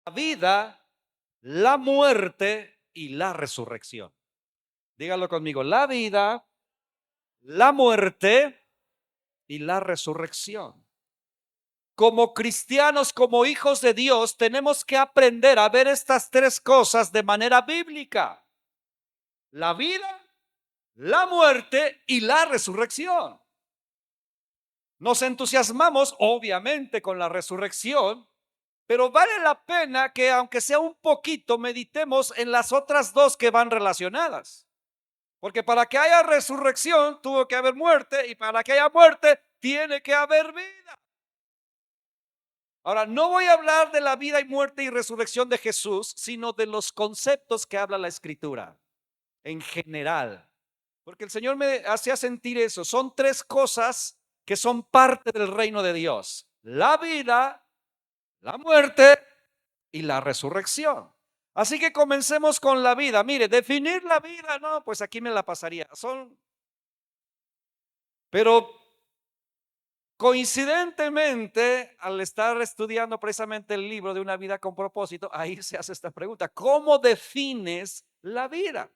vida, la muerte y la resurrección. Dígalo conmigo, la vida, la muerte y la resurrección. Como cristianos, como hijos de Dios, tenemos que aprender a ver estas tres cosas de manera bíblica: la vida, la muerte y la resurrección. Nos entusiasmamos, obviamente, con la resurrección, pero vale la pena que, aunque sea un poquito, meditemos en las otras dos que van relacionadas. Porque para que haya resurrección, tuvo que haber muerte, y para que haya muerte, tiene que haber vida. Ahora, no voy a hablar de la vida y muerte y resurrección de Jesús, sino de los conceptos que habla la Escritura en general. Porque el Señor me hacía sentir eso. Son tres cosas que son parte del reino de Dios: la vida, la muerte y la resurrección. Así que comencemos con la vida. Mire, definir la vida, no, pues aquí me la pasaría. Pero coincidentemente, al estar estudiando precisamente el libro de Una vida con propósito, ahí se hace esta pregunta: ¿cómo defines la vida?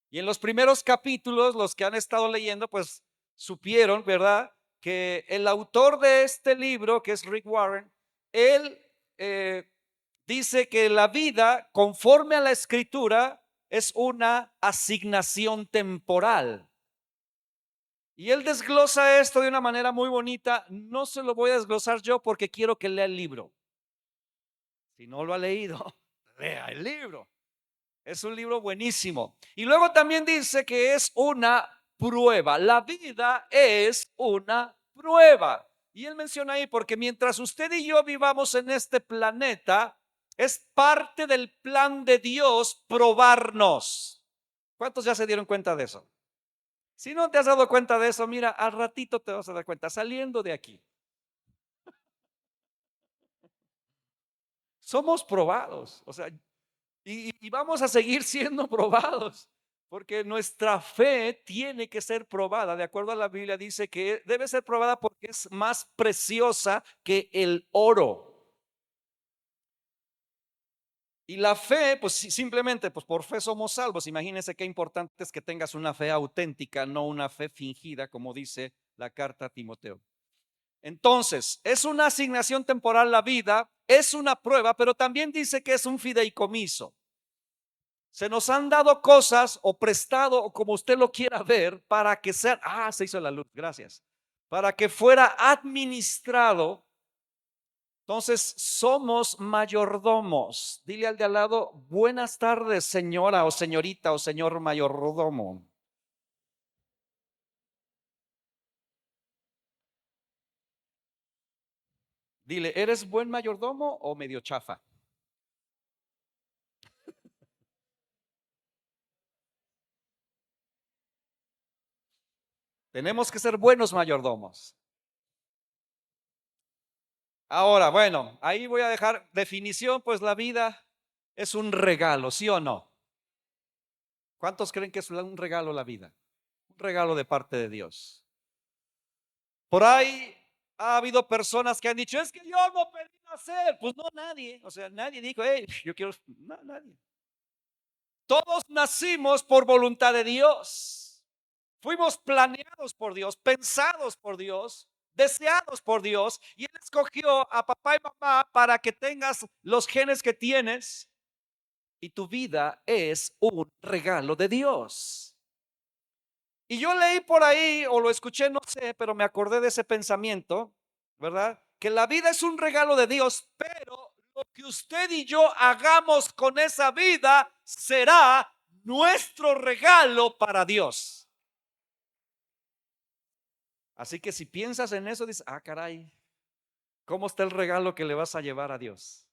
Y en los primeros capítulos, los que han estado leyendo, pues supieron, ¿verdad?, que el autor de este libro, que es Rick Warren, él dice que la vida, conforme a la Escritura, es una asignación temporal. Y él desglosa esto de una manera muy bonita. No se lo voy a desglosar yo porque quiero que lea el libro. Si no lo ha leído, lea el libro. Es un libro buenísimo. Y luego también dice que es una prueba. La vida es una prueba. Y él menciona ahí, porque mientras usted y yo vivamos en este planeta, es parte del plan de Dios probarnos. ¿Cuántos ya se dieron cuenta de eso? Si no te has dado cuenta de eso, mira, al ratito te vas a dar cuenta, saliendo de aquí. Somos probados, o sea, y vamos a seguir siendo probados, porque nuestra fe tiene que ser probada. De acuerdo a la Biblia, dice que debe ser probada porque es más preciosa que el oro. Y la fe, pues simplemente, pues por fe somos salvos. Imagínense qué importante es que tengas una fe auténtica, no una fe fingida, como dice la carta a Timoteo. Entonces, es una asignación temporal la vida, es una prueba, pero también dice que es un fideicomiso. Se nos han dado cosas o prestado, o como usted lo quiera ver, para que sea, se hizo la luz, gracias, para que fuera administrado. Entonces, somos mayordomos. Dile al de al lado: buenas tardes, señora o señorita o señor mayordomo. Dile: ¿eres buen mayordomo o medio chafa? Tenemos que ser buenos mayordomos. Ahora, bueno, ahí voy a dejar definición, pues la vida es un regalo, ¿sí o no? ¿Cuántos creen que es un regalo la vida? Un regalo de parte de Dios. Por ahí ha habido personas que han dicho: es que yo no pedí nacer. Pues no, nadie, o sea, nadie dijo: hey, yo quiero, no, nadie. Todos nacimos por voluntad de Dios. Fuimos planeados por Dios, pensados por Dios, deseados por Dios, y Él escogió a papá y mamá para que tengas los genes que tienes, y tu vida es un regalo de Dios. Y yo leí por ahí, o lo escuché, no sé, pero me acordé de ese pensamiento, ¿verdad? Que la vida es un regalo de Dios, pero lo que usted y yo hagamos con esa vida será nuestro regalo para Dios. Así que si piensas en eso, dices: caray, ¿cómo está el regalo que le vas a llevar a Dios?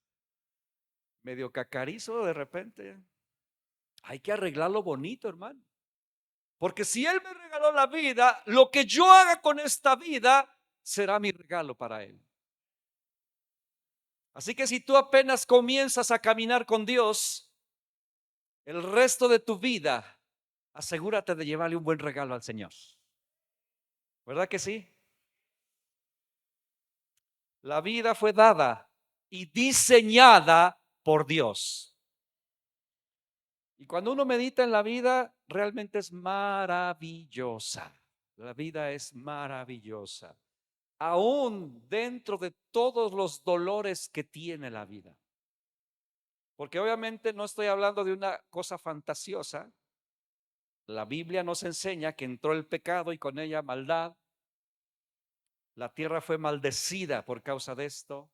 Medio cacarizo de repente. Hay que arreglarlo bonito, hermano. Porque si Él me regaló la vida, lo que yo haga con esta vida será mi regalo para Él. Así que si tú apenas comienzas a caminar con Dios, el resto de tu vida, asegúrate de llevarle un buen regalo al Señor. ¿Verdad que sí? La vida fue dada y diseñada por Dios. Y cuando uno medita en la vida, realmente es maravillosa. La vida es maravillosa, aún dentro de todos los dolores que tiene la vida. Porque obviamente no estoy hablando de una cosa fantasiosa. La Biblia nos enseña que entró el pecado y con ella maldad. La tierra fue maldecida por causa de esto.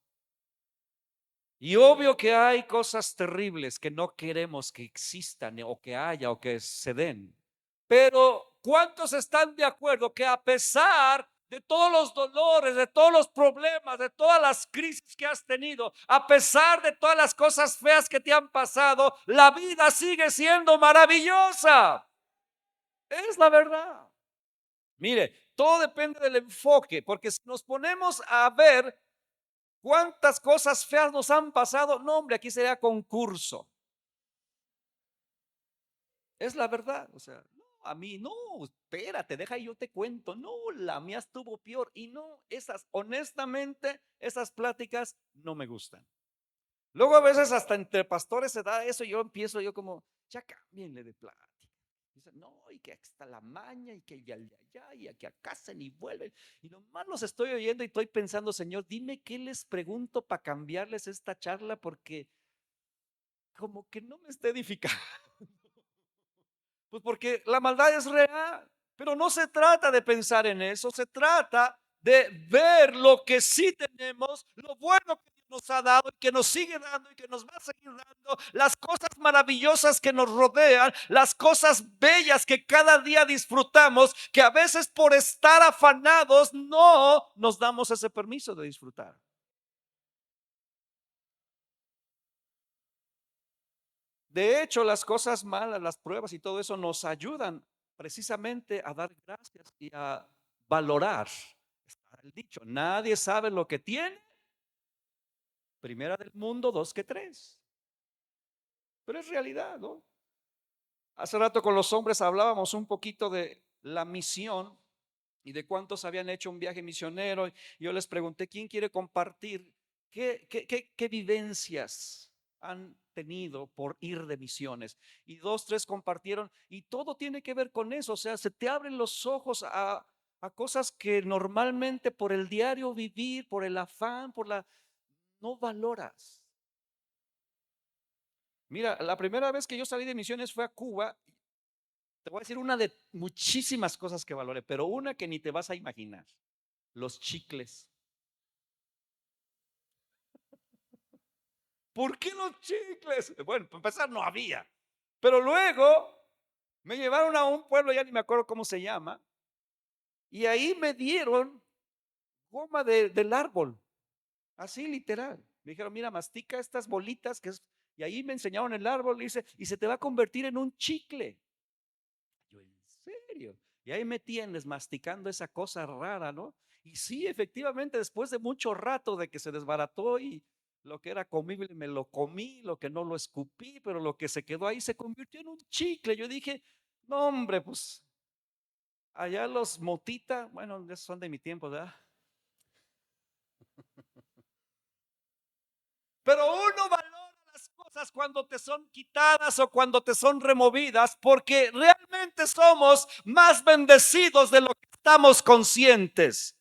Y obvio que hay cosas terribles que no queremos que existan o que haya o que se den. Pero ¿cuántos están de acuerdo que a pesar de todos los dolores, de todos los problemas, de todas las crisis que has tenido, a pesar de todas las cosas feas que te han pasado, la vida sigue siendo maravillosa? Es la verdad. Mire, todo depende del enfoque, porque si nos ponemos a ver cuántas cosas feas nos han pasado, no, hombre, aquí sería concurso. Es la verdad, o sea, no, a mí no, espérate, deja y yo te cuento, no, la mía estuvo peor y no, esas, honestamente, esas pláticas no me gustan. Luego a veces hasta entre pastores se da eso y yo empiezo yo como, ya cámbienle de plática. Dice, no, y que aquí está la maña y que ya de allá y que acá se ni vuelven. Y nomás los estoy oyendo y estoy pensando, Señor, dime qué les pregunto para cambiarles esta charla porque como que no me está edificando. Pues porque la maldad es real, pero no se trata de pensar en eso, se trata de ver lo que sí tenemos, lo bueno que Dios nos ha dado y que nos sigue dando y que nos va a seguir dando, las cosas maravillosas que nos rodean, las cosas bellas que cada día disfrutamos, que a veces por estar afanados no nos damos ese permiso de disfrutar. De hecho, las cosas malas, las pruebas y todo eso nos ayudan precisamente a dar gracias y a valorar. Está el dicho, nadie sabe lo que tiene, primera del mundo, dos que tres. Pero es realidad, ¿no? Hace rato con los hombres hablábamos un poquito de la misión y de cuántos habían hecho un viaje misionero. Y yo les pregunté, ¿quién quiere compartir qué vivencias han tenido por ir de misiones? Y dos, tres compartieron y todo tiene que ver con eso. O sea, se te abren los ojos a cosas que normalmente por el diario vivir, por el afán, no valoras. Mira, la primera vez que yo salí de misiones fue a Cuba. Te voy a decir una de muchísimas cosas que valoré, pero una que ni te vas a imaginar: los chicles. ¿Por qué los chicles? Bueno, para empezar no había. Pero luego me llevaron a un pueblo, ya ni me acuerdo cómo se llama, y ahí me dieron goma del árbol, así literal. Me dijeron, mira, mastica estas bolitas y ahí me enseñaron el árbol, y dice, y se te va a convertir en un chicle. Yo, ¿en serio? Y ahí me tienes masticando esa cosa rara, ¿no? Y sí, efectivamente, después de mucho rato de que se desbarató y lo que era comible me lo comí, lo que no lo escupí, pero lo que se quedó ahí se convirtió en un chicle. Yo dije, no, hombre, pues allá los motita, bueno, esos son de mi tiempo, ¿verdad? Pero uno valora las cosas cuando te son quitadas o cuando te son removidas, porque realmente somos más bendecidos de lo que estamos conscientes.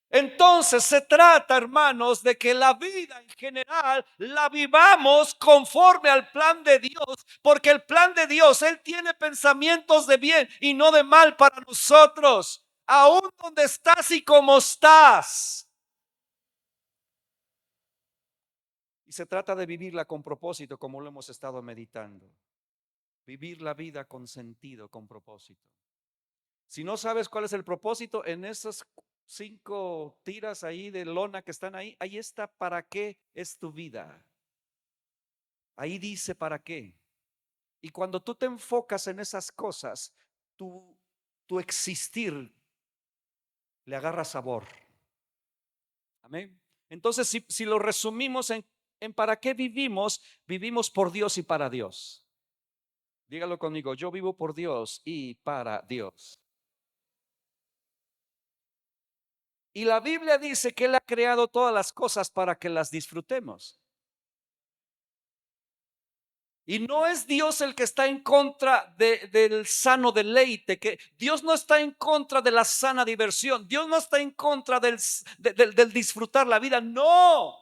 Entonces se trata, hermanos, de que la vida en general la vivamos conforme al plan de Dios, porque el plan de Dios, Él tiene pensamientos de bien y no de mal para nosotros, aún donde estás y como estás. Y se trata de vivirla con propósito, como lo hemos estado meditando. Vivir la vida con sentido, con propósito. Si no sabes cuál es el propósito, en esas 5 tiras ahí de lona que están ahí, ahí está para qué es tu vida. Ahí dice para qué. Y cuando tú te enfocas en esas cosas, tu existir le agarra sabor. Amén. Entonces, si lo resumimos en para qué vivimos, vivimos por Dios y para Dios. Dígalo conmigo, yo vivo por Dios y para Dios. Y la Biblia dice que Él ha creado todas las cosas para que las disfrutemos. Y no es Dios el que está en contra del sano deleite, que Dios no está en contra de la sana diversión, Dios no está en contra del disfrutar la vida, no.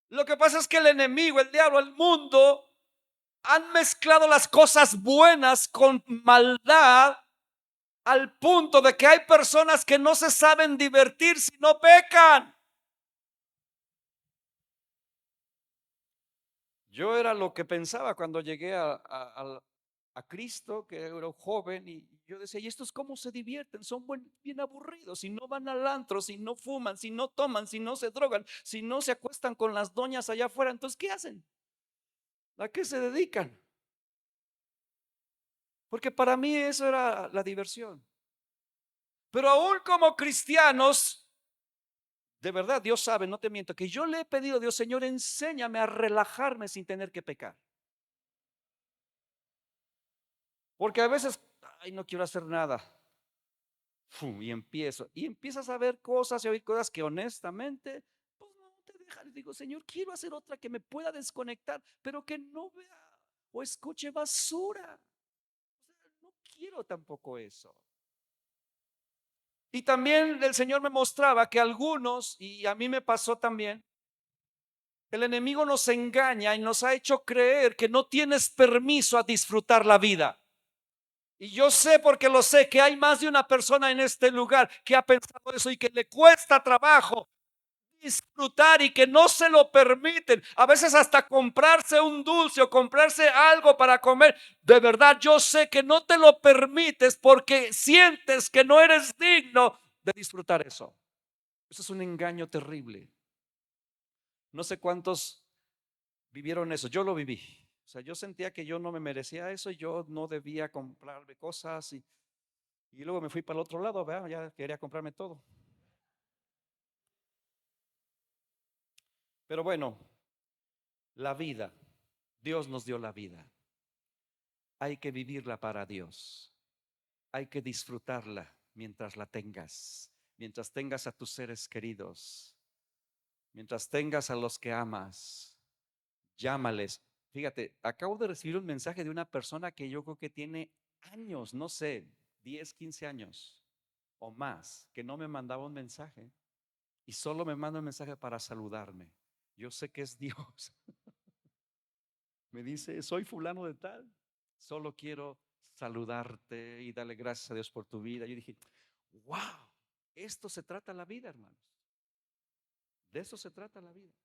Lo que pasa es que el enemigo, el diablo, el mundo, han mezclado las cosas buenas con maldad al punto de que hay personas que no se saben divertir si no pecan. Yo era lo que pensaba cuando llegué a Cristo, que era un joven, y yo decía, ¿y estos cómo se divierten? Son bien aburridos, si no van al antro, si no fuman, si no toman, si no se drogan, si no se acuestan con las doñas allá afuera, entonces ¿qué hacen? ¿A qué se dedican? Porque para mí eso era la diversión. Pero aún como cristianos, de verdad, Dios sabe, no te miento, que yo le he pedido a Dios, Señor, enséñame a relajarme sin tener que pecar. Porque a veces, ay, no quiero hacer nada. Fum, y empiezas a ver cosas y a oír cosas que honestamente, pues no te dejan. Digo, Señor, quiero hacer otra que me pueda desconectar, pero que no vea o escuche basura. O sea, no quiero tampoco eso. Y también el Señor me mostraba que algunos, y a mí me pasó también, el enemigo nos engaña y nos ha hecho creer que no tienes permiso a disfrutar la vida. Y yo sé, porque lo sé, que hay más de una persona en este lugar que ha pensado eso y que le cuesta trabajo disfrutar y que no se lo permiten. A veces hasta comprarse un dulce o comprarse algo para comer. De verdad, yo sé que no te lo permites porque sientes que no eres digno de disfrutar eso. Eso es un engaño terrible. No sé cuántos vivieron eso. Yo lo viví. O sea, yo sentía que yo no me merecía eso y yo no debía comprarme cosas y luego me fui para el otro lado, ¿verdad? Ya quería comprarme todo. Pero bueno, la vida, Dios nos dio la vida. Hay que vivirla para Dios. Hay que disfrutarla mientras la tengas, mientras tengas a tus seres queridos, mientras tengas a los que amas. Llámales. Fíjate, acabo de recibir un mensaje de una persona que yo creo que tiene años, no sé, 10, 15 años o más, que no me mandaba un mensaje y solo me manda un mensaje para saludarme. Yo sé que es Dios. Me dice, soy fulano de tal, solo quiero saludarte y darle gracias a Dios por tu vida. Yo dije, wow, esto se trata la vida, hermanos. De eso se trata la vida.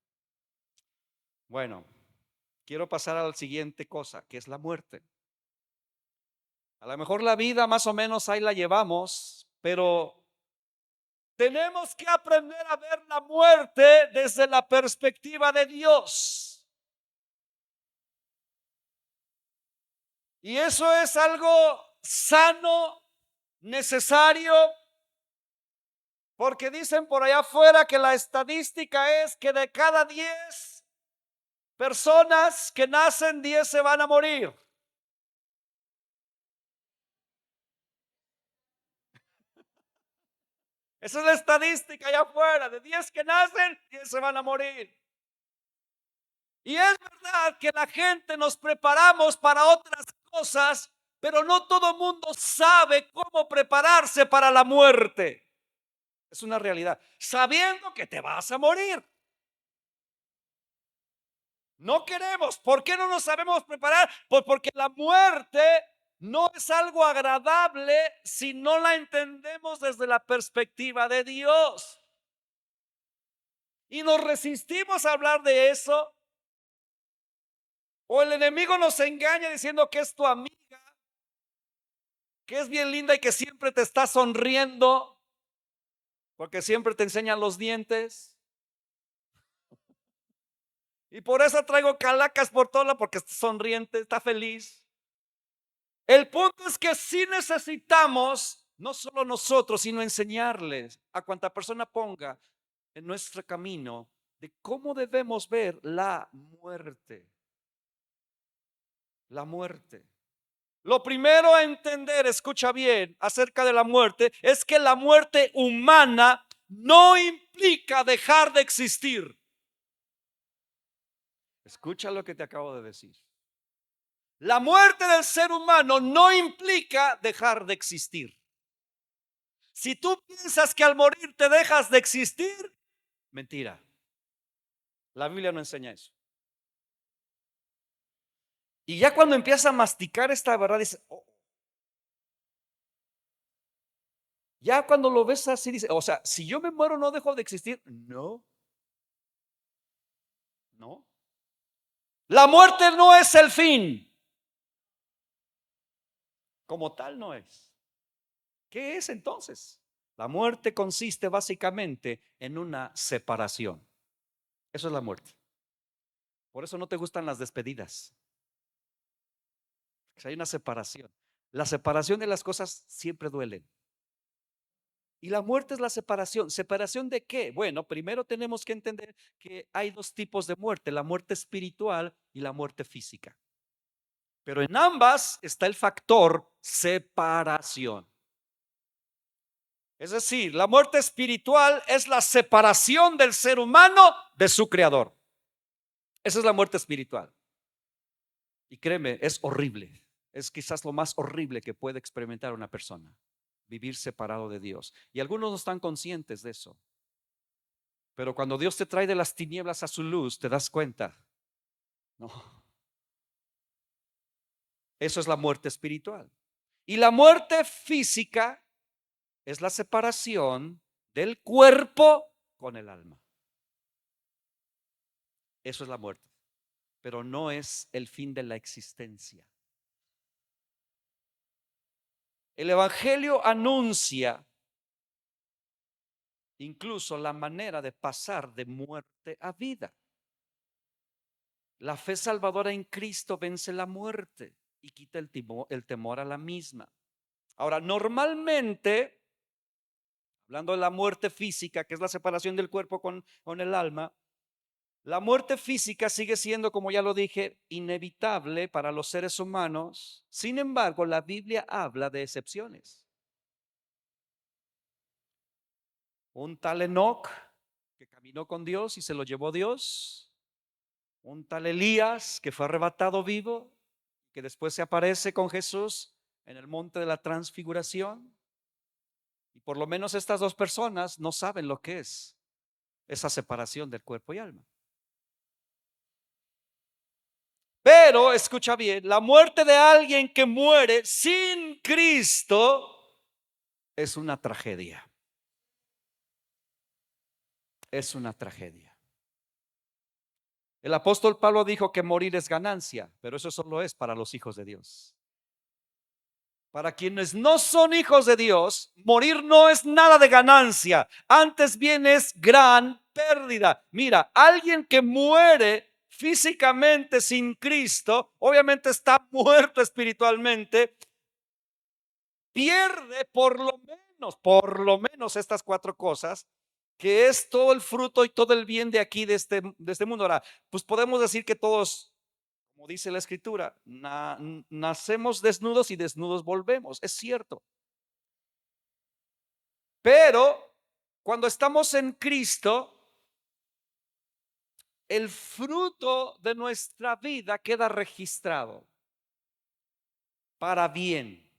Bueno, quiero pasar a la siguiente cosa, que es la muerte. A lo mejor la vida más o menos ahí la llevamos, pero tenemos que aprender a ver la muerte desde la perspectiva de Dios. Y eso es algo sano, necesario, porque dicen por allá afuera que la estadística es que de cada 10 personas que nacen, 10 se van a morir. Esa es la estadística allá afuera. De 10 que nacen, 10 se van a morir. Y es verdad que la gente nos preparamos para otras cosas, pero no todo mundo sabe cómo prepararse para la muerte. Es una realidad. Sabiendo que te vas a morir. No queremos. ¿Por qué no nos sabemos preparar? Pues porque la muerte no es algo agradable si no la entendemos desde la perspectiva de Dios. Y nos resistimos a hablar de eso. O el enemigo nos engaña diciendo que es tu amiga, que es bien linda y que siempre te está sonriendo, porque siempre te enseñan los dientes. Y por eso traigo calacas por toda, porque está sonriente, está feliz. El punto es que sí necesitamos, no solo nosotros, sino enseñarles a cuanta persona ponga en nuestro camino de cómo debemos ver la muerte. La muerte. Lo primero a entender, escucha bien, acerca de la muerte, es que la muerte humana no implica dejar de existir. Escucha lo que te acabo de decir. La muerte del ser humano no implica dejar de existir. Si tú piensas que al morir te dejas de existir, mentira. La Biblia no enseña eso. Y ya cuando empieza a masticar esta verdad, dice, oh. Ya cuando lo ves así, dice, o sea, si yo me muero no dejo de existir. No, no. La muerte no es el fin. Como tal no es. ¿Qué es entonces? La muerte consiste básicamente en una separación. Eso es la muerte. Por eso no te gustan las despedidas. Hay una separación. La separación de las cosas siempre duele. Y la muerte es la separación. ¿Separación de qué? Bueno, primero tenemos que entender que hay dos tipos de muerte, la muerte espiritual y la muerte física. Pero en ambas está el factor separación. Es decir, la muerte espiritual es la separación del ser humano de su creador. Esa es la muerte espiritual. Y créeme, es horrible. Es quizás lo más horrible que puede experimentar una persona, vivir separado de Dios. Y algunos no están conscientes de eso. Pero cuando Dios te trae de las tinieblas a su luz, te das cuenta. No. Eso es la muerte espiritual. Y la muerte física es la separación del cuerpo con el alma. Eso es la muerte. Pero no es el fin de la existencia. El Evangelio anuncia incluso la manera de pasar de muerte a vida. La fe salvadora en Cristo vence la muerte y quita el temor a la misma. Ahora, normalmente, hablando de la muerte física, que es la separación del cuerpo con el alma, la muerte física sigue siendo, como ya lo dije, inevitable para los seres humanos. Sin embargo, la Biblia habla de excepciones. Un tal Enoc que caminó con Dios y se lo llevó Dios. Un tal Elías que fue arrebatado vivo, que después se aparece con Jesús en el monte de la transfiguración. Y por lo menos estas dos personas no saben lo que es esa separación del cuerpo y alma. Pero escucha bien, la muerte de alguien que muere sin Cristo es una tragedia. Es una tragedia. El apóstol Pablo dijo que morir es ganancia, pero eso solo es para los hijos de Dios. Para quienes no son hijos de Dios, morir no es nada de ganancia, antes bien es gran pérdida. Mira, alguien que muere físicamente sin Cristo, obviamente está muerto espiritualmente, pierde por lo menos estas cuatro cosas, que es todo el fruto y todo el bien de aquí, de este mundo. Ahora, pues podemos decir que todos, como dice la escritura, nacemos desnudos y desnudos volvemos. Es cierto. Pero cuando estamos en Cristo, el fruto de nuestra vida queda registrado para bien.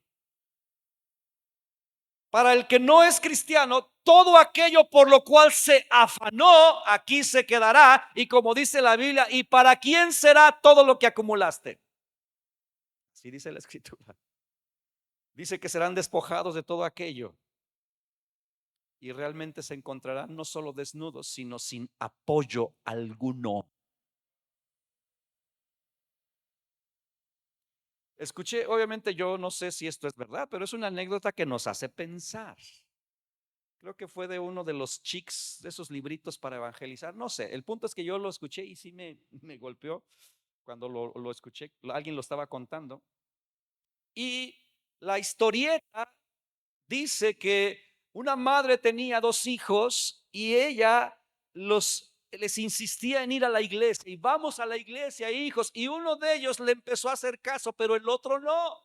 Para el que no es cristiano, todo aquello por lo cual se afanó, aquí se quedará. Y como dice la Biblia, ¿y para quién será todo lo que acumulaste? Así dice la escritura. Dice que serán despojados de todo aquello. Y realmente se encontrarán no solo desnudos, sino sin apoyo alguno. Escuché, obviamente yo no sé si esto es verdad, pero es una anécdota que nos hace pensar. Creo que fue de uno de los chics, de esos libritos para evangelizar. No sé, el punto es que yo lo escuché y sí me golpeó cuando lo escuché. Alguien lo estaba contando. Y la historieta dice que una madre tenía dos hijos y ella les insistía en ir a la iglesia. Y vamos a la iglesia, hijos. Y uno de ellos le empezó a hacer caso, pero el otro no.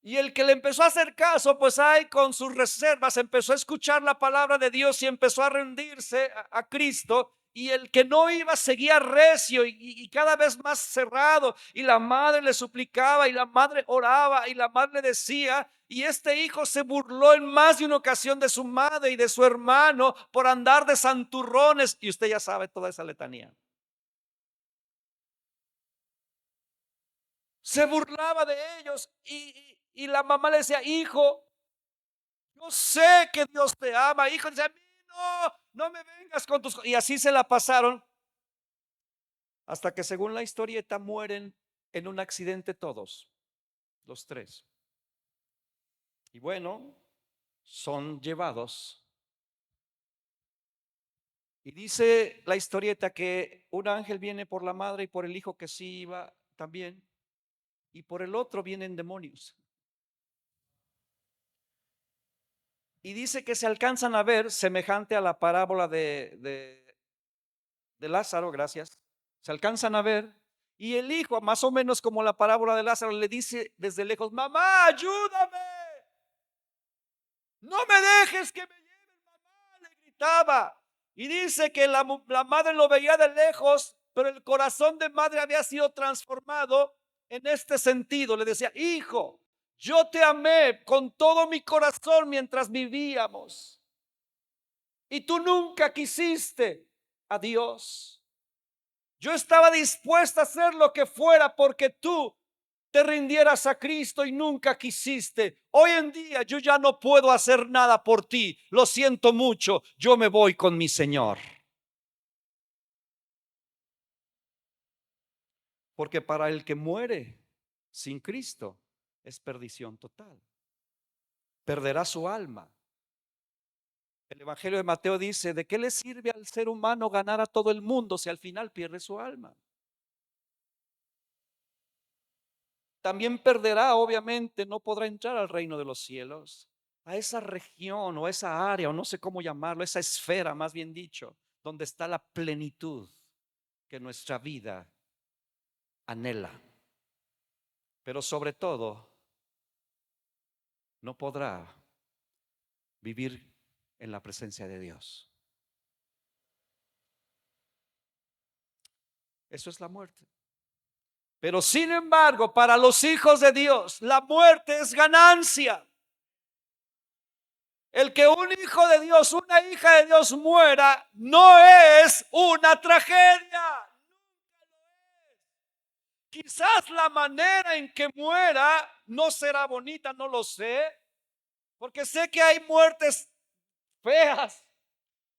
Y el que le empezó a hacer caso, pues ahí con sus reservas, empezó a escuchar la palabra de Dios y empezó a rendirse a Cristo. Y el que no iba seguía recio y cada vez más cerrado. Y la madre le suplicaba y la madre oraba y la madre le decía. Y este hijo se burló en más de una ocasión de su madre y de su hermano por andar de santurrones. Y usted ya sabe toda esa letanía. Se burlaba de ellos y la mamá le decía, hijo, yo sé que Dios te ama. Hijo, dice, a mí no me vengas con tus... Y así se la pasaron hasta que según la historieta mueren en un accidente todos, los tres. Y bueno, son llevados. Y dice la historieta que un ángel viene por la madre y por el hijo que sí iba también. Y por el otro vienen demonios. Y dice que se alcanzan a ver semejante a la parábola de Lázaro, gracias. Se alcanzan a ver. Y el hijo, más o menos como la parábola de Lázaro, le dice desde lejos, mamá, ayúdame. No me dejes que me lleven, mamá, le gritaba. Y dice que la madre lo veía de lejos, pero el corazón de madre había sido transformado en este sentido. Le decía, hijo, yo te amé con todo mi corazón mientras vivíamos. Y tú nunca quisiste a Dios. Yo estaba dispuesta a hacer lo que fuera porque tú te rindieras a Cristo y nunca quisiste. Hoy en día yo ya no puedo hacer nada por ti. Lo siento mucho. Yo me voy con mi Señor. Porque para el que muere sin Cristo es perdición total. Perderá su alma. El Evangelio de Mateo dice, ¿de qué le sirve al ser humano ganar a todo el mundo si al final pierde su alma? También perderá, obviamente, no podrá entrar al reino de los cielos, a esa región o esa área, o no sé cómo llamarlo, esa esfera, más bien dicho, donde está la plenitud que nuestra vida anhela. Pero sobre todo, no podrá vivir en la presencia de Dios. Eso es la muerte. Pero sin embargo, para los hijos de Dios, la muerte es ganancia. El que un hijo de Dios, una hija de Dios muera, no es una tragedia. Quizás la manera en que muera no será bonita, no lo sé, porque sé que hay muertes feas.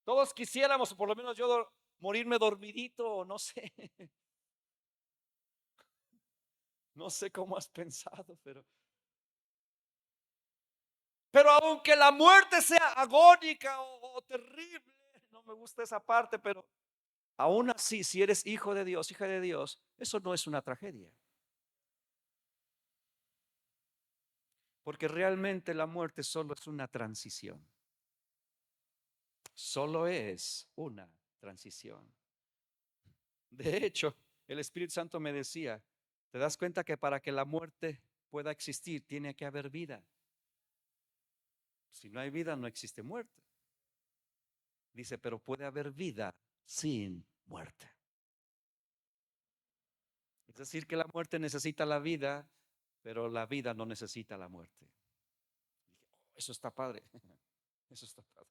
Todos quisiéramos, o por lo menos yo, morirme dormidito, o no sé. No sé cómo has pensado, pero aunque la muerte sea agónica o terrible, no me gusta esa parte, pero aún así, si eres hijo de Dios, hija de Dios, eso no es una tragedia. Porque realmente la muerte solo es una transición. Solo es una transición. De hecho, el Espíritu Santo me decía, ¿te das cuenta que para que la muerte pueda existir tiene que haber vida? Si no hay vida, no existe muerte. Dice, pero puede haber vida sin muerte. Es decir, que la muerte necesita la vida, pero la vida no necesita la muerte. Eso está padre. Eso está padre.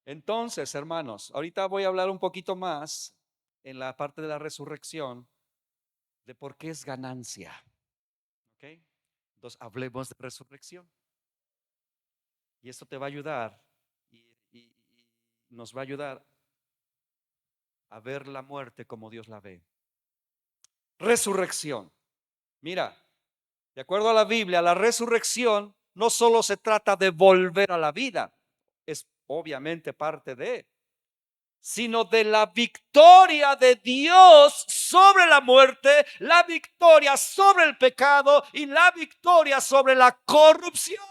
Entonces, hermanos, ahorita voy a hablar un poquito más en la parte de la resurrección de por qué es ganancia. ¿Ok? Entonces, hablemos de resurrección. Y esto te va a ayudar y nos va a ayudar a ver la muerte como Dios la ve. Resurrección. Mira, de acuerdo a la Biblia, la resurrección no solo se trata de volver a la vida, es obviamente parte de, sino de la victoria de Dios sobre la muerte, la victoria sobre el pecado y la victoria sobre la corrupción.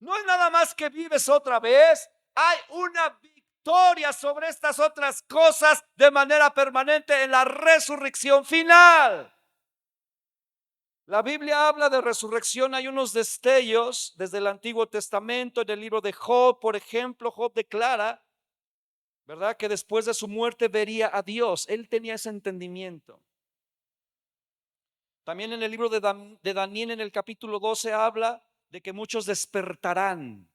No es nada más que vives otra vez, hay una victoria sobre estas otras cosas de manera permanente en la resurrección final. La Biblia habla de resurrección, hay unos destellos desde el Antiguo Testamento, en el libro de Job, por ejemplo. Job declara, ¿verdad?, que después de su muerte vería a Dios. Él tenía ese entendimiento. También en el libro de Daniel, en el capítulo 12, habla de que muchos despertarán.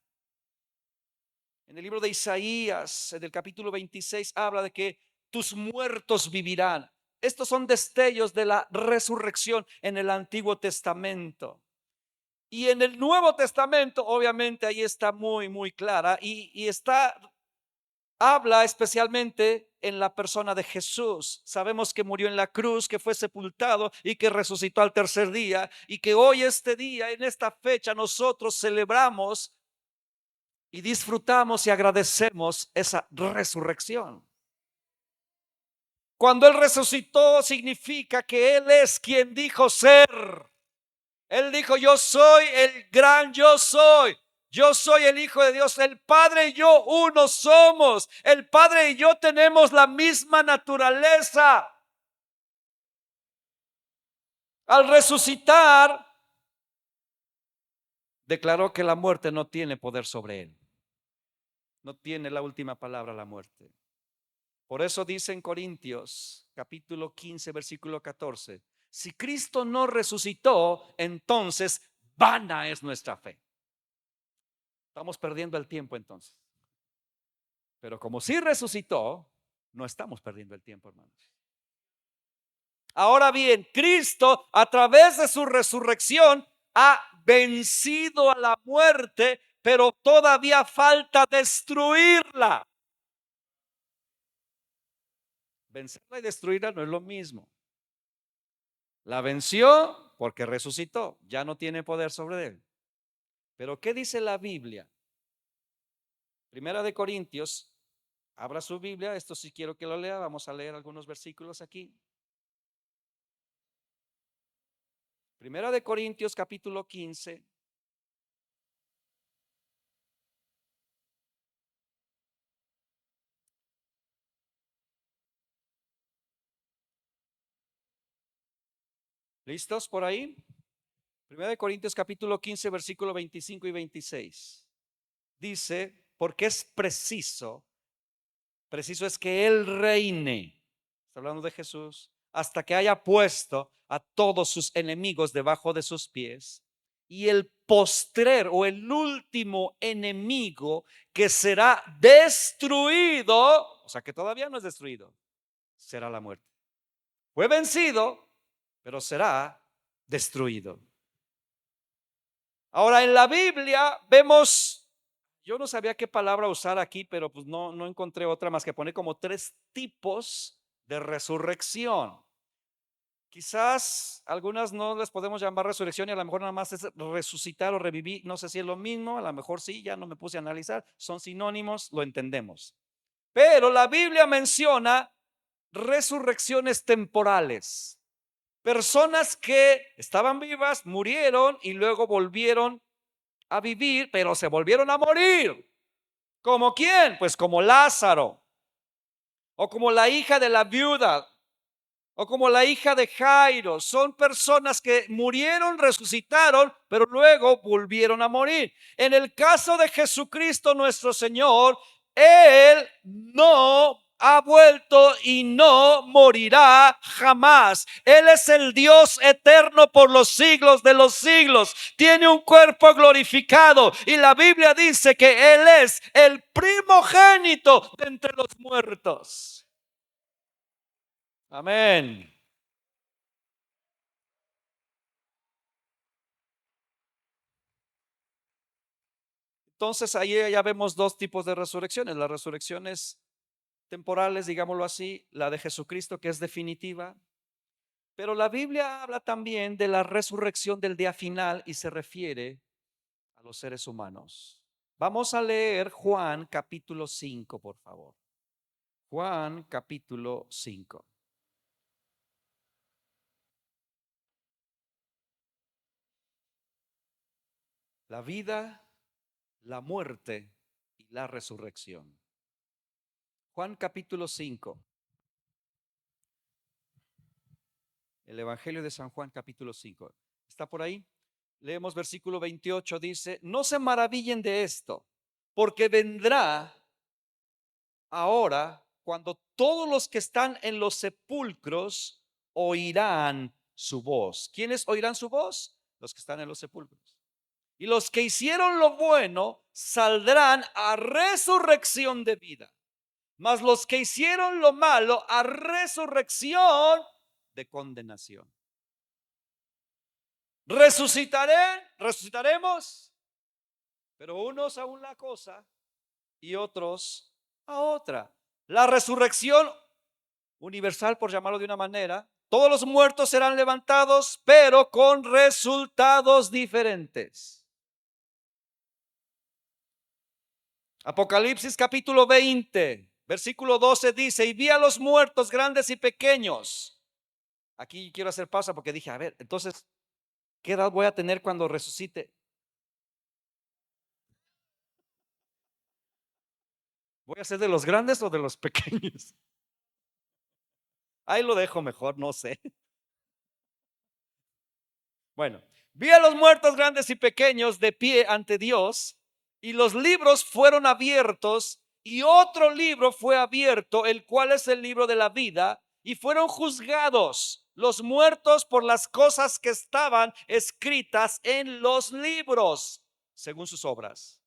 En el libro de Isaías, en el capítulo 26, habla de que tus muertos vivirán. Estos son destellos de la resurrección en el Antiguo Testamento. Y en el Nuevo Testamento, obviamente, ahí está muy clara y habla especialmente en la persona de Jesús. Sabemos que murió en la cruz, que fue sepultado y que resucitó al tercer día, y que hoy, este día, en esta fecha, nosotros celebramos y disfrutamos y agradecemos esa resurrección. Cuando Él resucitó, significa que Él es quien dijo ser. Él dijo: yo soy el gran yo soy. Yo soy el Hijo de Dios. El Padre y yo uno somos. El Padre y yo tenemos la misma naturaleza. Al resucitar, declaró que la muerte no tiene poder sobre Él. No tiene la última palabra la muerte. Por eso dice en Corintios capítulo 15 versículo 14: si Cristo no resucitó, entonces vana es nuestra fe. Estamos perdiendo el tiempo entonces. Pero como sí resucitó, no estamos perdiendo el tiempo, hermanos. Ahora bien, Cristo, a través de su resurrección, ha vencido a la muerte, pero todavía falta destruirla. Vencerla y destruirla no es lo mismo. La venció porque resucitó, ya no tiene poder sobre él. Pero ¿qué dice la Biblia? Primera de Corintios, abra su Biblia, esto sí quiero que lo lea, vamos a leer algunos versículos aquí. Primera de Corintios capítulo 15. ¿Listos por ahí? Primera de Corintios capítulo 15 versículo 25 y 26. Dice: porque es preciso es que Él reine, está hablando de Jesús, hasta que haya puesto a todos sus enemigos debajo de sus pies. Y el postrer o el último enemigo que será destruido, o sea que todavía no es destruido, será la muerte. Fue vencido, pero será destruido. Ahora en la Biblia vemos, yo no sabía qué palabra usar aquí, pero pues no encontré otra más que poner como 3 tipos de resurrección. Quizás algunas no les podemos llamar resurrección y a lo mejor nada más es resucitar o revivir. No sé si es lo mismo, a lo mejor sí, ya no me puse a analizar. Son sinónimos, lo entendemos. Pero la Biblia menciona resurrecciones temporales. Personas que estaban vivas, murieron y luego volvieron a vivir, pero se volvieron a morir. ¿Como quién? Pues como Lázaro, o como la hija de la viuda, o como la hija de Jairo. Son personas que murieron, resucitaron, pero luego volvieron a morir. En el caso de Jesucristo nuestro Señor, Él no ha vuelto y no morirá jamás. Él es el Dios eterno por los siglos de los siglos. Tiene un cuerpo glorificado y la Biblia dice que Él es el primogénito de entre los muertos. Amén. Entonces ahí ya vemos 2 tipos de resurrecciones: las resurrecciones temporales, digámoslo así, la de Jesucristo, que es definitiva. Pero la Biblia habla también de la resurrección del día final y se refiere a los seres humanos. Vamos a leer Juan capítulo 5, por favor. Juan capítulo 5. La vida, la muerte y la resurrección. Juan capítulo 5. El Evangelio de San Juan capítulo 5. ¿Está por ahí? Leemos versículo 28, dice, no se maravillen de esto, porque vendrá ahora cuando todos los que están en los sepulcros oirán su voz. ¿Quiénes oirán su voz? Los que están en los sepulcros. Y los que hicieron lo bueno saldrán a resurrección de vida. Mas los que hicieron lo malo a resurrección de condenación. Resucitaremos, pero unos a una cosa y otros a otra. La resurrección universal, por llamarlo de una manera, todos los muertos serán levantados, pero con resultados diferentes. Apocalipsis capítulo 20, versículo 12 dice, y vi a los muertos grandes y pequeños. Aquí quiero hacer pausa porque dije, a ver, entonces, ¿qué edad voy a tener cuando resucite? ¿Voy a ser de los grandes o de los pequeños? Ahí lo dejo mejor, no sé. Bueno, vi a los muertos grandes y pequeños de pie ante Dios, y los libros fueron abiertos, y otro libro fue abierto, el cual es el libro de la vida, y fueron juzgados los muertos por las cosas que estaban escritas en los libros, según sus obras.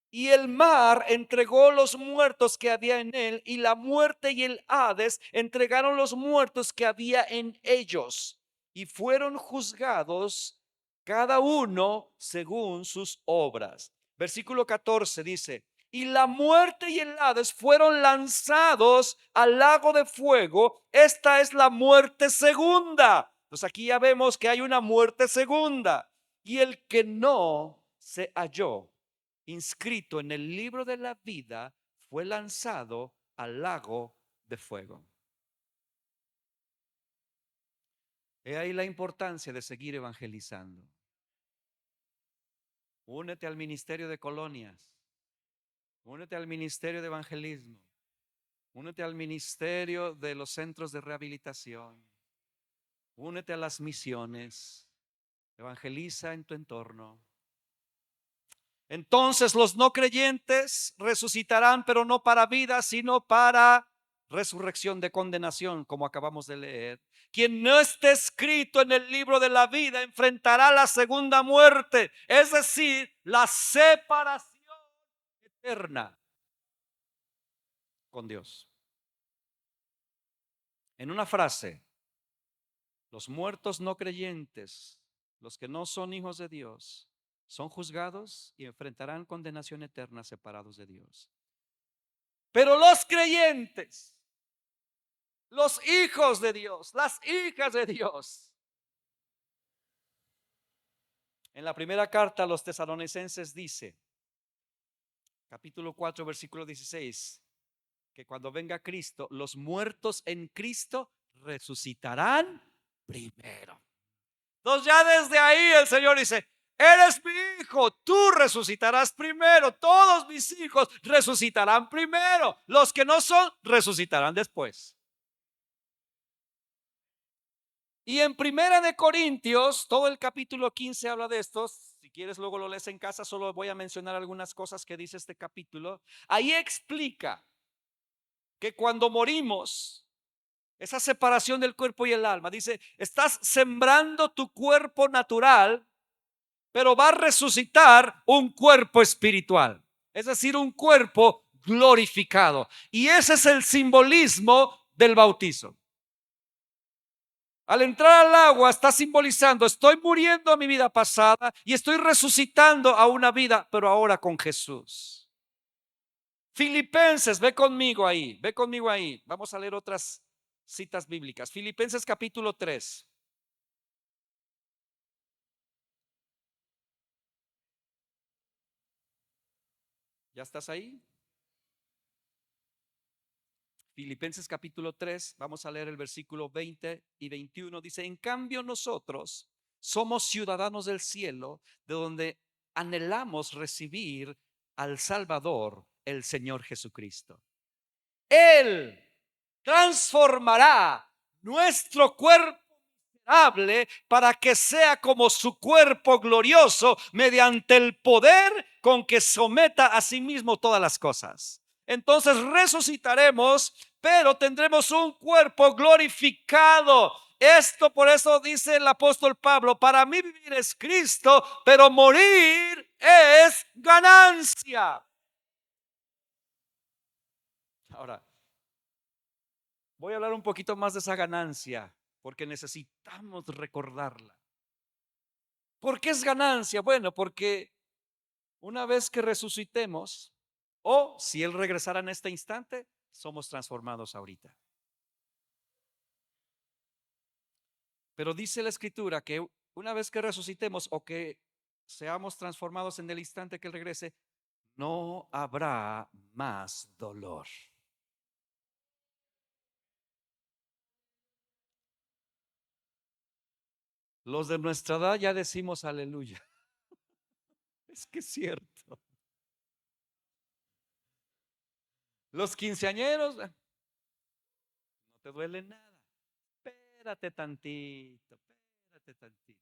Y el mar entregó los muertos que había en él, y la muerte y el Hades entregaron los muertos que había en ellos, y fueron juzgados cada uno según sus obras. Versículo 14 dice, y la muerte y el Hades fueron lanzados al lago de fuego. Esta es la muerte segunda. Entonces aquí ya vemos que hay una muerte segunda. Y el que no se halló inscrito en el libro de la vida fue lanzado al lago de fuego. He ahí la importancia de seguir evangelizando. Únete al ministerio de colonias, únete al ministerio de evangelismo, únete al ministerio de los centros de rehabilitación, únete a las misiones, evangeliza en tu entorno. Entonces los no creyentes resucitarán, pero no para vida, sino para resurrección de condenación, como acabamos de leer. Quien no esté escrito en el libro de la vida enfrentará la segunda muerte, es decir, la separación eterna con Dios. En una frase, los muertos no creyentes, los que no son hijos de Dios, son juzgados y enfrentarán condenación eterna separados de Dios. Pero los creyentes, los hijos de Dios, las hijas de Dios. En la primera carta a los tesalonicenses dice, capítulo 4, versículo 16, que cuando venga Cristo, los muertos en Cristo resucitarán primero. Entonces ya desde ahí el Señor dice, eres mi hijo, tú resucitarás primero, todos mis hijos resucitarán primero, los que no son resucitarán después. Y en Primera de Corintios, todo el capítulo 15 habla de estos. Si quieres luego lo lees en casa, solo voy a mencionar algunas cosas que dice este capítulo. Ahí explica que cuando morimos, esa separación del cuerpo y el alma, dice, estás sembrando tu cuerpo natural, pero va a resucitar un cuerpo espiritual, es decir, un cuerpo glorificado. Y ese es el simbolismo del bautizo. Al entrar al agua está simbolizando, estoy muriendo a mi vida pasada y estoy resucitando a una vida, pero ahora con Jesús. Filipenses, ve conmigo ahí. Vamos a leer otras citas bíblicas. Filipenses capítulo 3. ¿Ya estás ahí? Filipenses capítulo 3, vamos a leer el versículo 20 y 21. Dice, en cambio nosotros somos ciudadanos del cielo, de donde anhelamos recibir al Salvador, el Señor Jesucristo. Él transformará nuestro cuerpo vulnerable para que sea como su cuerpo glorioso mediante el poder con que someta a sí mismo todas las cosas. Entonces resucitaremos, pero tendremos un cuerpo glorificado. Esto por eso dice el apóstol Pablo: para mí vivir es Cristo, pero morir es ganancia. Ahora, voy a hablar un poquito más de esa ganancia, porque necesitamos recordarla. ¿Por qué es ganancia? Bueno, porque una vez que resucitemos, o si Él regresara en este instante, somos transformados ahorita. Pero dice la Escritura que una vez que resucitemos o que seamos transformados en el instante que Él regrese, no habrá más dolor. Los de nuestra edad ya decimos aleluya. Es que es cierto. Los quinceañeros, no te duele nada. Espérate tantito, espérate tantito.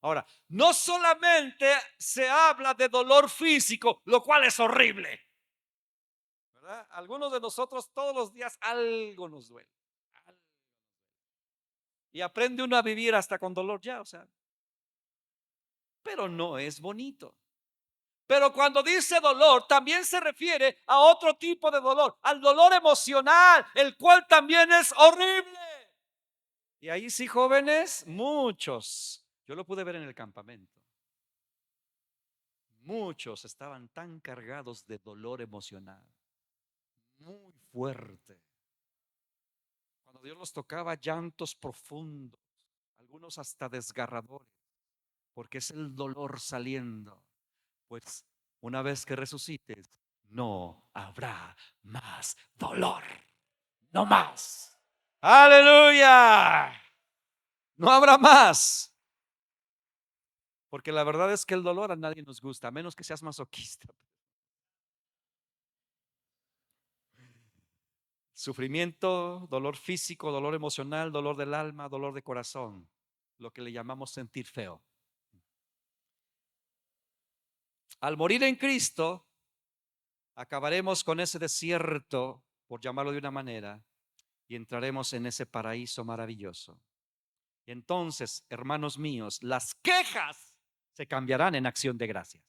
Ahora, no solamente se habla de dolor físico, lo cual es horrible, ¿verdad? Algunos de nosotros todos los días algo nos duele. Y aprende uno a vivir hasta con dolor ya, o sea, pero no es bonito. Pero cuando dice dolor, también se refiere a otro tipo de dolor, al dolor emocional, el cual también es horrible. Y ahí sí, jóvenes, muchos, yo lo pude ver en el campamento, muchos estaban tan cargados de dolor emocional, muy fuerte. Cuando Dios los tocaba, llantos profundos, algunos hasta desgarradores, porque es el dolor saliendo. Pues una vez que resucites, no habrá más dolor, no más. Aleluya. No habrá más. Porque la verdad es que el dolor a nadie nos gusta, a menos que seas masoquista. Sufrimiento, dolor físico, dolor emocional, dolor del alma, dolor de corazón, lo que le llamamos sentir feo. Al morir en Cristo, acabaremos con ese desierto, por llamarlo de una manera, y entraremos en ese paraíso maravilloso. Y entonces, hermanos míos, las quejas se cambiarán en acción de gracias.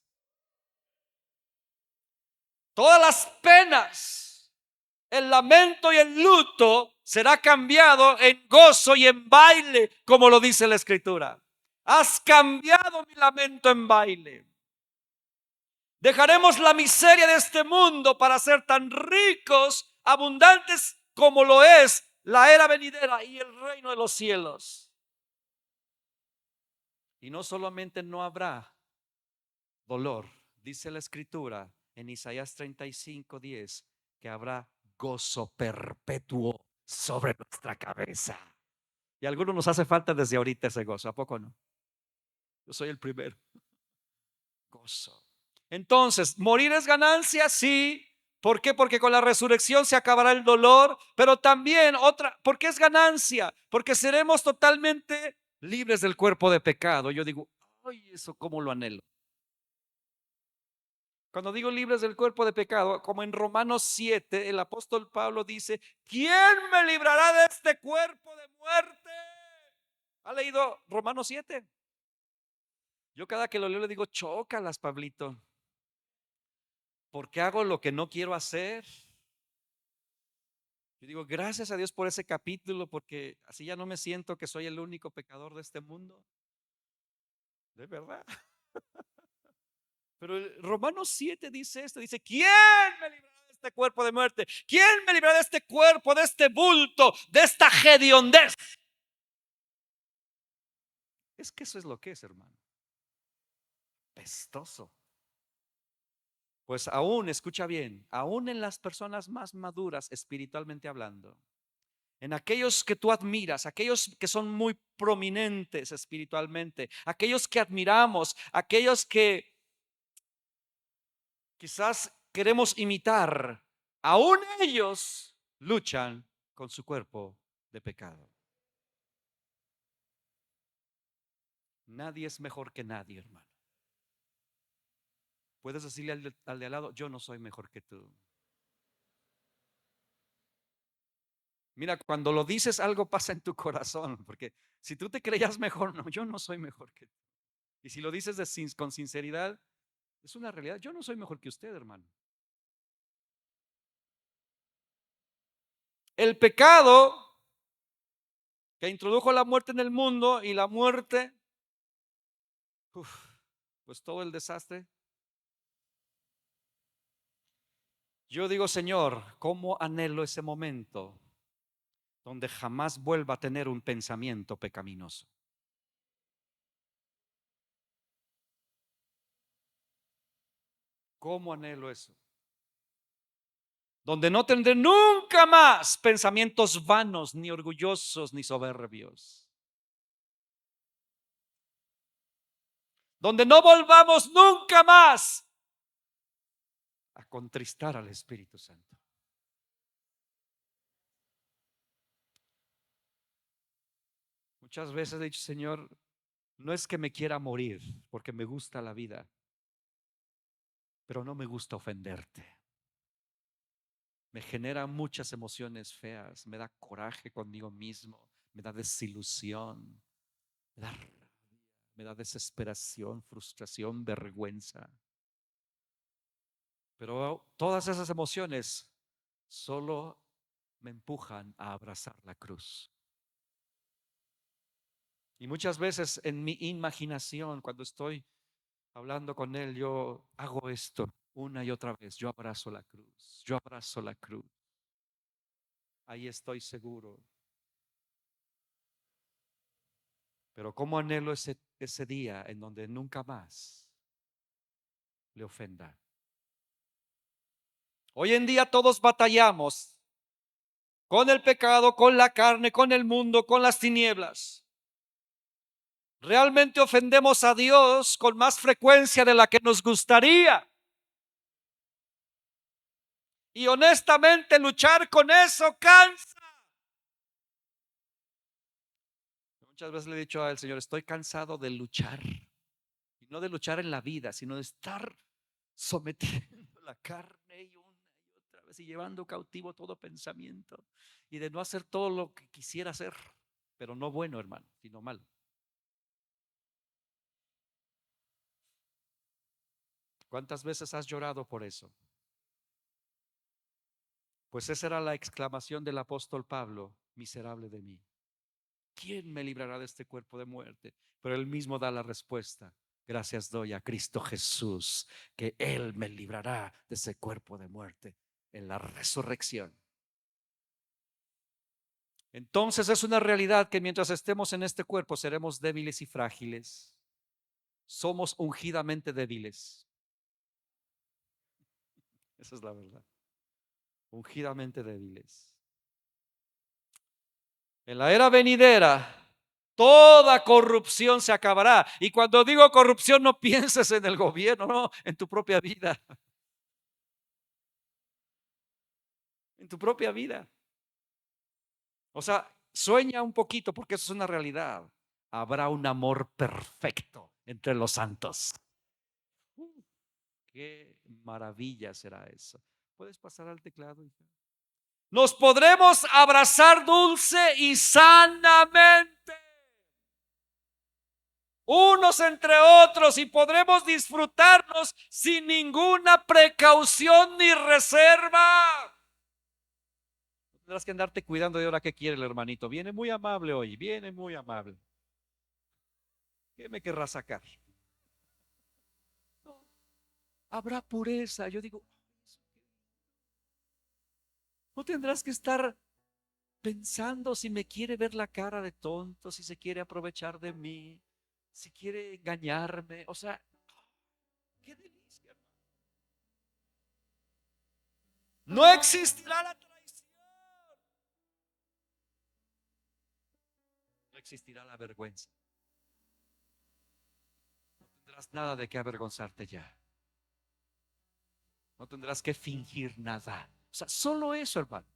Todas las penas, el lamento y el luto será cambiado en gozo y en baile, como lo dice la Escritura. Has cambiado mi lamento en baile. Dejaremos la miseria de este mundo para ser tan ricos, abundantes como lo es la era venidera y el reino de los cielos. Y no solamente no habrá dolor, dice la Escritura en Isaías 35:10, que habrá gozo perpetuo sobre nuestra cabeza. Y a algunos nos hace falta desde ahorita ese gozo, ¿a poco no? Yo soy el primero. Gozo. Entonces, morir es ganancia, sí. ¿Por qué? Porque con la resurrección se acabará el dolor, pero también otra, ¿por qué es ganancia? Porque seremos totalmente libres del cuerpo de pecado. Yo digo, ay, eso cómo lo anhelo. Cuando digo libres del cuerpo de pecado, como en Romanos 7, el apóstol Pablo dice: ¿quién me librará de este cuerpo de muerte? ¿Ha leído Romanos 7? Yo cada que lo leo le digo, chócalas, Pablito, porque hago lo que no quiero hacer. Yo digo, gracias a Dios por ese capítulo, porque así ya no me siento que soy el único pecador de este mundo. De verdad. Pero el Romanos 7 dice esto, dice: ¿quién me librará de este cuerpo de muerte? ¿Quién me librará de este cuerpo, de este bulto, de esta hediondez? Es que eso es lo que es, hermano. Pestoso. Pues aún, escucha bien, aún en las personas más maduras espiritualmente hablando, en aquellos que tú admiras, aquellos que son muy prominentes espiritualmente, aquellos que admiramos, aquellos que quizás queremos imitar, aún ellos luchan con su cuerpo de pecado. Nadie es mejor que nadie, hermano. Puedes decirle al de al lado, yo no soy mejor que tú. Mira, cuando lo dices, algo pasa en tu corazón, porque si tú te creías mejor, no, yo no soy mejor que tú. Y si lo dices con sinceridad, es una realidad. Yo no soy mejor que usted, hermano. El pecado que introdujo la muerte en el mundo y la muerte, uf, pues todo el desastre. Yo digo, Señor, ¿cómo anhelo ese momento donde jamás vuelva a tener un pensamiento pecaminoso? ¿Cómo anhelo eso? Donde no tendré nunca más pensamientos vanos, ni orgullosos, ni soberbios. Donde no volvamos nunca más a contristar al Espíritu Santo. Muchas veces he dicho, Señor, no es que me quiera morir, porque me gusta la vida, pero no me gusta ofenderte. Me genera muchas emociones feas, me da coraje conmigo mismo, me da desilusión, me da rabia, me da desesperación, frustración, vergüenza. Pero todas esas emociones solo me empujan a abrazar la cruz. Y muchas veces en mi imaginación, cuando estoy hablando con Él, yo hago esto una y otra vez. Yo abrazo la cruz, yo abrazo la cruz. Ahí estoy seguro. Pero cómo anhelo ese día en donde nunca más le ofenda. Hoy en día todos batallamos con el pecado, con la carne, con el mundo, con las tinieblas. Realmente ofendemos a Dios con más frecuencia de la que nos gustaría. Y honestamente luchar con eso cansa. Muchas veces le he dicho al Señor, estoy cansado de luchar. Y no de luchar en la vida, sino de estar sometiendo la carne y una y otra vez y llevando cautivo todo pensamiento. Y de no hacer todo lo que quisiera hacer. Pero no bueno, hermano, sino malo. ¿Cuántas veces has llorado por eso? Pues esa era la exclamación del apóstol Pablo, miserable de mí. ¿Quién me librará de este cuerpo de muerte? Pero él mismo da la respuesta. Gracias doy a Cristo Jesús, que Él me librará de ese cuerpo de muerte en la resurrección. Entonces es una realidad que mientras estemos en este cuerpo seremos débiles y frágiles. Somos ungidamente débiles. Esa es la verdad. Ungidamente débiles. En la era venidera, toda corrupción se acabará. Y cuando digo corrupción, no pienses en el gobierno, no, en tu propia vida. En tu propia vida. O sea, sueña un poquito porque eso es una realidad. Habrá un amor perfecto entre los santos. Uh, Qué maravilla será eso. ¿Puedes pasar al teclado, hija? Nos podremos abrazar dulce y sanamente unos entre otros y podremos disfrutarnos sin ninguna precaución ni reserva. Tendrás que andarte cuidando de ahora que quiere el hermanito. Viene muy amable hoy, viene muy amable. ¿Qué me querrá sacar? No, habrá pureza. Yo digo, no tendrás que estar pensando si me quiere ver la cara de tonto, si se quiere aprovechar de mí, si quiere engañarme. O sea, qué delicia, hermano. No existirá la traición. No existirá la vergüenza. No tendrás nada de qué avergonzarte ya. No tendrás que fingir nada. O sea, solo eso, hermano.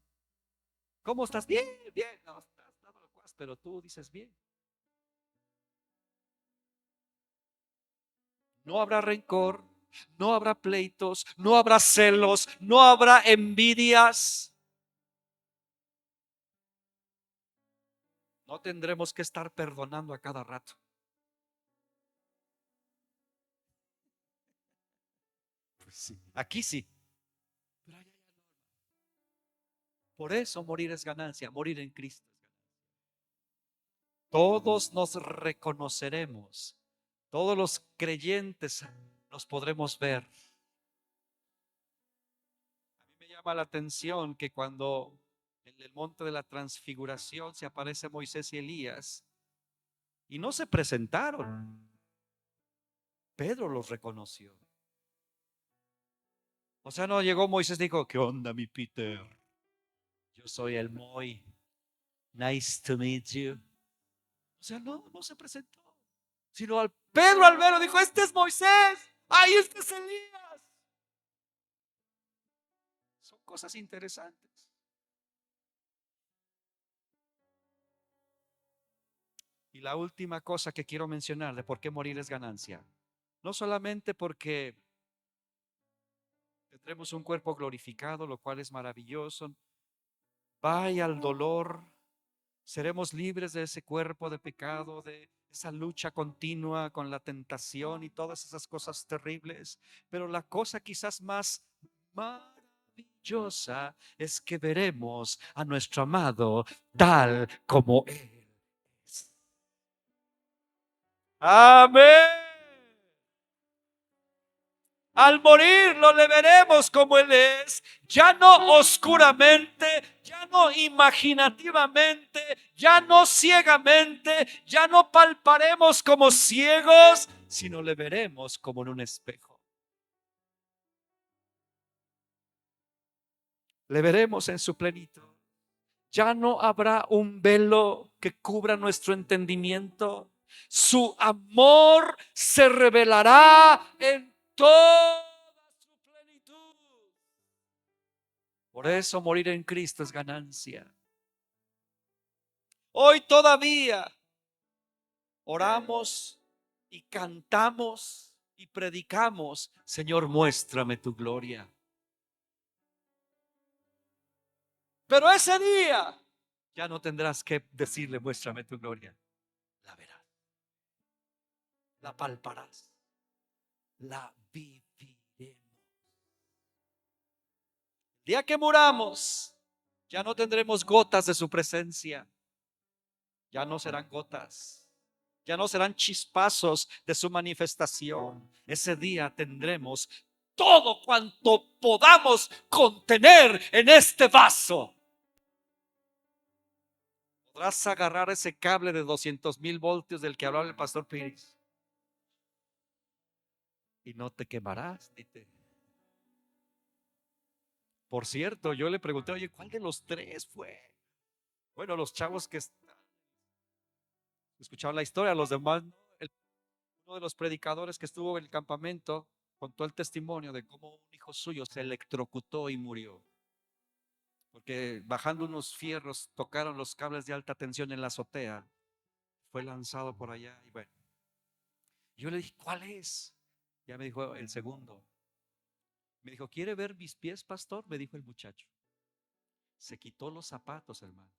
¿Cómo estás? Bien, bien. No, estás dado lo cual, pero tú dices bien. No habrá rencor, no habrá pleitos, no habrá celos, no habrá envidias. No tendremos que estar perdonando a cada rato. Pues sí, aquí sí. Pero allá no. Por eso morir es ganancia, morir en Cristo es ganancia. Todos nos reconoceremos, todos los creyentes nos podremos ver. A mí me llama la atención que cuando en el monte de la transfiguración se aparece Moisés y Elías y no se presentaron, Pedro los reconoció. O sea, no llegó Moisés y dijo, ¿qué onda, mi Peter? Yo soy el Moy. Nice to meet you. O sea, no se presentó. Sino al Pedro al verlo dijo, este es Moisés. Ay, este es Elías. Son cosas interesantes. Y la última cosa que quiero mencionar de por qué morir es ganancia. No solamente porque tendremos un cuerpo glorificado, lo cual es maravilloso. Vaya al dolor. Seremos libres de ese cuerpo de pecado, de esa lucha continua con la tentación y todas esas cosas terribles. Pero la cosa quizás más maravillosa es que veremos a nuestro amado tal como Él es. Amén. Al morir lo le veremos como Él es, ya no oscuramente, ya no imaginativamente, ya no ciegamente, ya no palparemos como ciegos, sino le veremos como en un espejo. Le veremos en su plenitud. Ya no habrá un velo que cubra nuestro entendimiento. Su amor se revelará en toda su plenitud. Por eso morir en Cristo es ganancia. Hoy todavía oramos y cantamos y predicamos, Señor, muéstrame tu gloria. Pero ese día ya no tendrás que decirle, muéstrame tu gloria. La verás, la palparás, la viviremos. El día que muramos, ya no tendremos gotas de su presencia. Ya no serán gotas. Ya no serán chispazos de su manifestación. Ese día tendremos todo cuanto podamos contener en este vaso. Podrás agarrar ese cable de 200,000 voltios del que hablaba el pastor Pires y no te quemarás. Por cierto, yo le pregunté, oye, ¿cuál de los tres fue? Bueno, los chavos que escuchaban la historia, los demás, uno de los predicadores que estuvo en el campamento contó el testimonio de cómo un hijo suyo se electrocutó y murió. Porque bajando unos fierros tocaron los cables de alta tensión en la azotea. Fue lanzado por allá y bueno. Yo le dije, ¿cuál es? Ya me dijo el segundo. Me dijo, ¿quiere ver mis pies, pastor? Me dijo el muchacho. Se quitó los zapatos, hermano.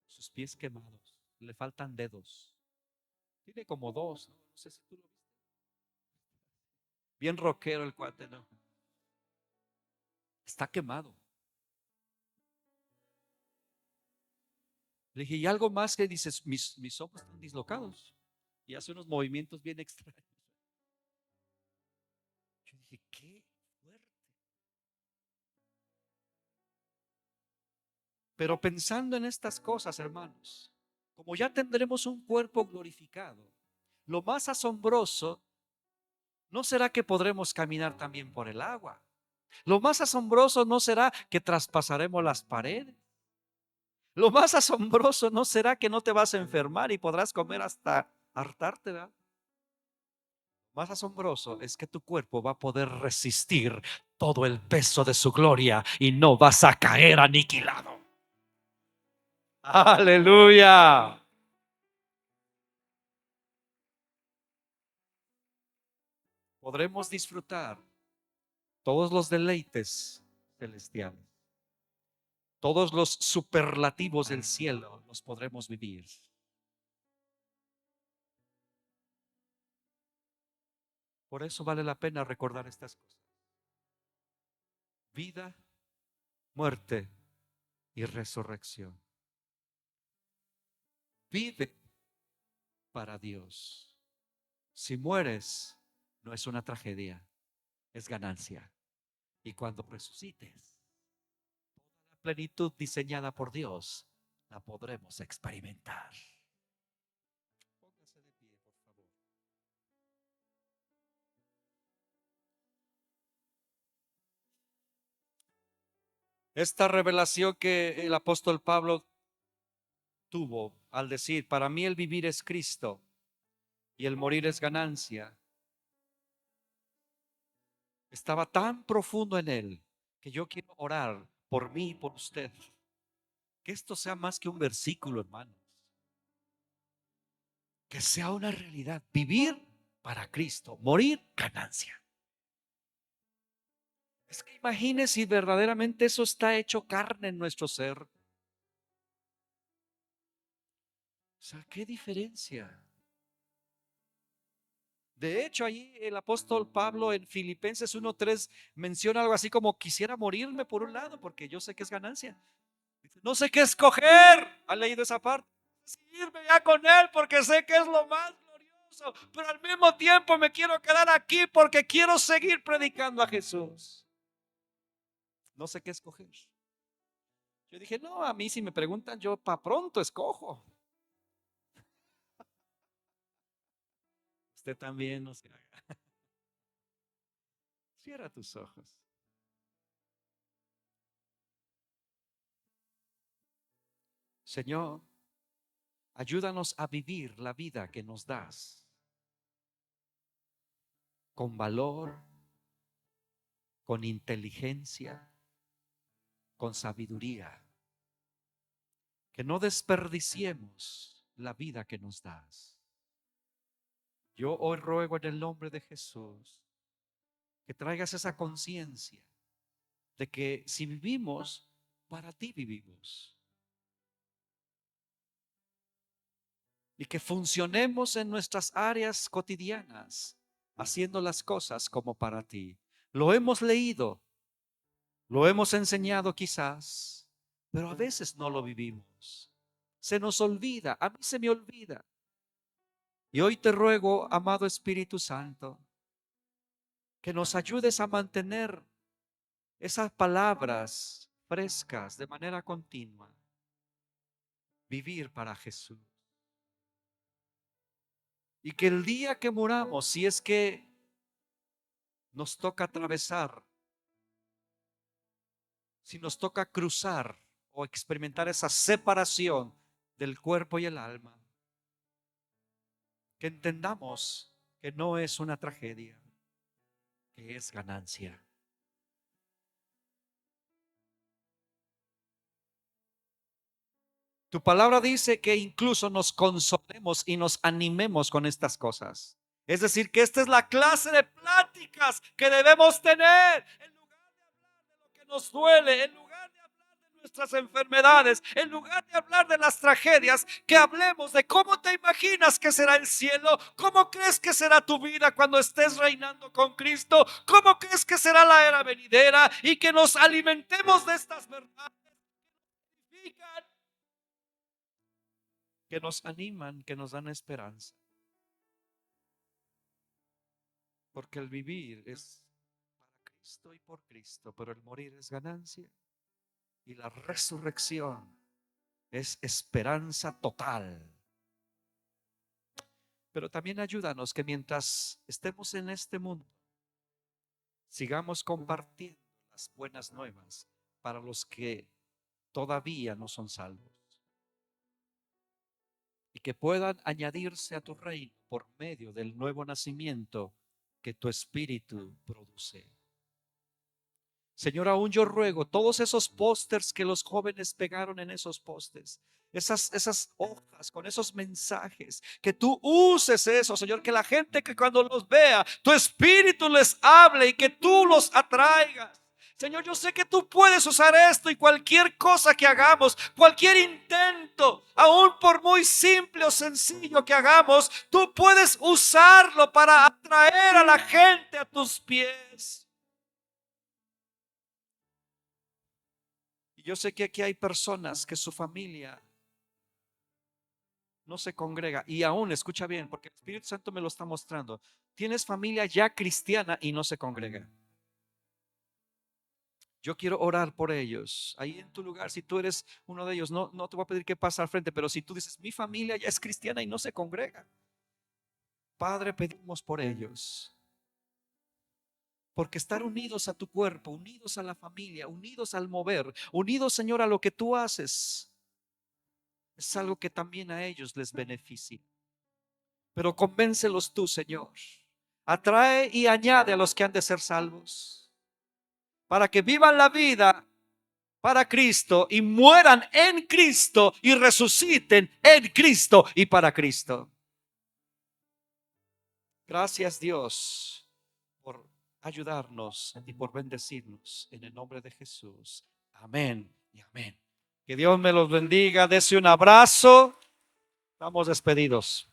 Sus pies quemados. Le faltan dedos. Tiene como dos, ¿no? No sé si tú lo viste. Bien rockero el cuate, ¿no? Está quemado. Le dije, ¿y algo más que dices? Mis ojos están dislocados. Y hace unos movimientos bien extraños. Yo dije, qué fuerte. Pero pensando en estas cosas, hermanos, como ya tendremos un cuerpo glorificado, lo más asombroso no será que podremos caminar también por el agua. Lo más asombroso no será que traspasaremos las paredes. Lo más asombroso no será que no te vas a enfermar y podrás comer hasta hartarte, ¿verdad? Más asombroso es que tu cuerpo va a poder resistir todo el peso de su gloria y no vas a caer aniquilado. Aleluya. podremos disfrutar todos los deleites celestiales. Todos los superlativos del cielo los podremos vivir. Por eso vale la pena recordar estas cosas. Vida, muerte y resurrección. Vive para Dios. Si mueres, no es una tragedia, es ganancia. Y cuando resucites, toda la plenitud diseñada por Dios la podremos experimentar. Póngase de pie, por favor. Esta revelación que el apóstol Pablo tuvo al decir, para mí el vivir es Cristo y el morir es ganancia, estaba tan profundo en él que yo quiero orar por mí y por usted. Que esto sea más que un versículo, hermanos. Que sea una realidad. Vivir para Cristo, morir ganancia. Es que imagine si verdaderamente eso está hecho carne en nuestro ser. O sea, ¿qué diferencia? De hecho, ahí el apóstol Pablo en Filipenses 1:3 menciona algo así como quisiera morirme por un lado porque yo sé que es ganancia. No sé qué escoger. ¿Ha leído esa parte? Irme ya con él porque sé que es lo más glorioso, pero al mismo tiempo me quiero quedar aquí porque quiero seguir predicando a Jesús. No sé qué escoger. Yo dije, no, a mí si me preguntan, yo para pronto escojo. Usted también no se haga. Cierra tus ojos. Señor, ayúdanos a vivir la vida que nos das con valor, con inteligencia, con sabiduría. Que no desperdiciemos la vida que nos das. Yo hoy ruego en el nombre de Jesús que traigas esa conciencia de que si vivimos, para ti vivimos. Y que funcionemos en nuestras áreas cotidianas, haciendo las cosas como para ti. Lo hemos leído, lo hemos enseñado quizás, pero a veces no lo vivimos. Se nos olvida, a mí se me olvida. Y hoy te ruego, amado Espíritu Santo, que nos ayudes a mantener esas palabras frescas de manera continua. Vivir para Jesús. Y que el día que muramos, si es que nos toca atravesar, si nos toca cruzar o experimentar esa separación del cuerpo y el alma, que entendamos que no es una tragedia, que es ganancia. Tu palabra dice que incluso nos consolemos y nos animemos con estas cosas. Es decir, que esta es la clase de pláticas que debemos tener. En lugar de hablar de lo que nos duele, en lugar de hablar de nuestras enfermedades, en lugar de hablar de las tragedias, que hablemos de cómo te imaginas que será el cielo, cómo crees que será tu vida cuando estés reinando con Cristo, cómo crees que será la era venidera, y que nos alimentemos de estas verdades que nos animan, que nos dan esperanza. Porque el vivir es para Cristo y por Cristo, pero el morir es ganancia. Y la resurrección es esperanza total. Pero también ayúdanos que mientras estemos en este mundo, sigamos compartiendo las buenas nuevas para los que todavía no son salvos. Y que puedan añadirse a tu reino por medio del nuevo nacimiento que tu espíritu produce. Señor, aún yo ruego todos esos pósters que los jóvenes pegaron en esos postes, esas hojas con esos mensajes, que tú uses eso, Señor, que la gente que cuando los vea, tu espíritu les hable y que tú los atraigas. Señor, yo sé que tú puedes usar esto y cualquier cosa que hagamos, cualquier intento, aún por muy simple o sencillo que hagamos, tú puedes usarlo para atraer a la gente a tus pies. Y yo sé que aquí hay personas que su familia no se congrega y aún, escucha bien, porque el Espíritu Santo me lo está mostrando. Tienes familia ya cristiana y no se congrega. Yo quiero orar por ellos. Ahí en tu lugar, si tú eres uno de ellos, no te voy a pedir que pases al frente, pero si tú dices, mi familia ya es cristiana y no se congrega, Padre, pedimos por ellos. Porque estar unidos a tu cuerpo, unidos a la familia, unidos al mover, unidos, Señor, a lo que tú haces, es algo que también a ellos les beneficia. Pero convéncelos tú, Señor. Atrae y añade a los que han de ser salvos, para que vivan la vida para Cristo y mueran en Cristo y resuciten en Cristo y para Cristo. Gracias, Dios, por ayudarnos y por bendecirnos en el nombre de Jesús. Amén y amén. Que Dios me los bendiga. Dese un abrazo. Estamos despedidos.